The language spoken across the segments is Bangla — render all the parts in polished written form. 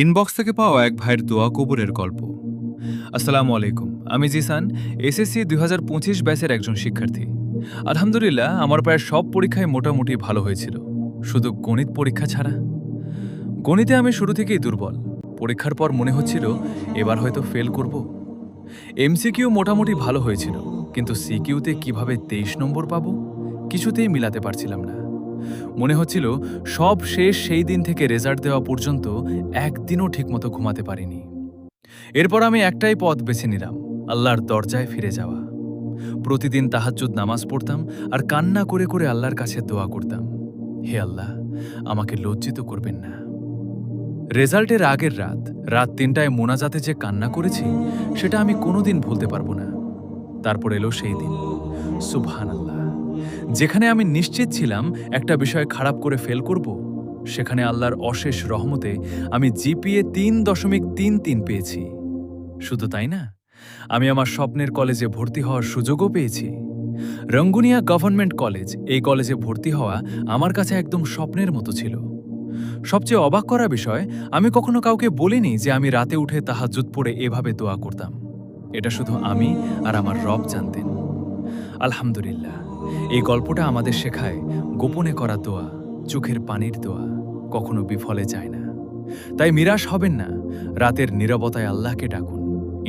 ইনবক্স থেকে পাওয়া এক ভাইয়ের দোয়া কবুলের গল্প। আসসালামু আলাইকুম, আমি জিসান, এসএসসি ২০২৫ ব্যাচের একজন শিক্ষার্থী। আলহামদুলিল্লাহ, আমার প্রায় সব পরীক্ষায় মোটামুটি ভালো হয়েছিল, শুধু গণিত পরীক্ষা ছাড়া। গণিতে আমি শুরু থেকেই দুর্বল। পরীক্ষার পর মনে হচ্ছিল এবার হয়তো ফেল করব। এমসিকিউ মোটামুটি ভালো হয়েছিল, কিন্তু সিকিউতে কিভাবে ২৩ নম্বর পাবো কিছুতেই মিলাতে পারছিলাম না। মনে হচ্ছিল সব শেষ। সেই দিন থেকে রেজাল্ট দেওয়া পর্যন্ত একদিনও ঠিকমতো ঘুমাতে পারিনি। এরপর আমি একটাই পথ বেছে নিলাম, আল্লাহর দরজায় ফিরে যাওয়া। প্রতিদিন তাহাজ্জুদ নামাজ পড়তাম আর কান্না করে করে আল্লাহর কাছে দোয়া করতাম, হে আল্লাহ, আমাকে লজ্জিত করবেন না। রেজাল্টের আগের রাত রাত ৩টায় মোনাজাতে যে কান্না করেছি, সেটা আমি কোনোদিন ভুলতে পারবো না। তারপর এলো সেই দিন, সুবহানাল্লাহ, যেখানে আমি নিশ্চিত ছিলাম একটা বিষয় খারাপ করে ফেল করব, সেখানে আল্লাহর অশেষ রহমতে আমি জিপিএ ৩.৩৩ পেয়েছি। শুধু তাই না, আমি আমার স্বপ্নের কলেজে ভর্তি হওয়ার সুযোগও পেয়েছি। রঙ্গুনিয়া গভর্নমেন্ট কলেজ। এই কলেজে ভর্তি হওয়া আমার কাছে একদম স্বপ্নের মতো ছিল। সবচেয়ে অবাক করা বিষয়, আমি কখনো কাউকে বলিনি যে আমি রাতে উঠে তাহাজ্জুদ পড়ে এভাবে দোয়া করতাম। এটা শুধু আমি আর আমার রব জানতেন। আলহামদুলিল্লাহ, এই গল্পটা আমাদের শেখায় গোপনে করা দোয়া, চোখের পানির দোয়া কখনো বিফলে যায় না। তাই নিরাশ হবেন না, রাতের নীরবতায় আল্লাহকে ডাকুন।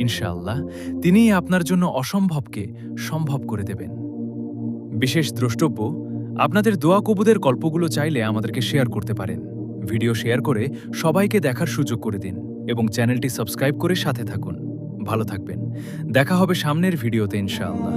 ইনশাআল্লাহ তিনিই আপনার জন্য অসম্ভবকে সম্ভব করে দেবেন। বিশেষ দ্রষ্টব্য, আপনাদের দোয়া কবুলের গল্পগুলো চাইলে আমাদেরকে শেয়ার করতে পারেন। ভিডিও শেয়ার করে সবাইকে দেখার সুযোগ করে দিন এবং চ্যানেলটি সাবস্ক্রাইব করে সাথে থাকুন। ভালো থাকবেন, দেখা হবে সামনের ভিডিওতে ইনশাআল্লাহ।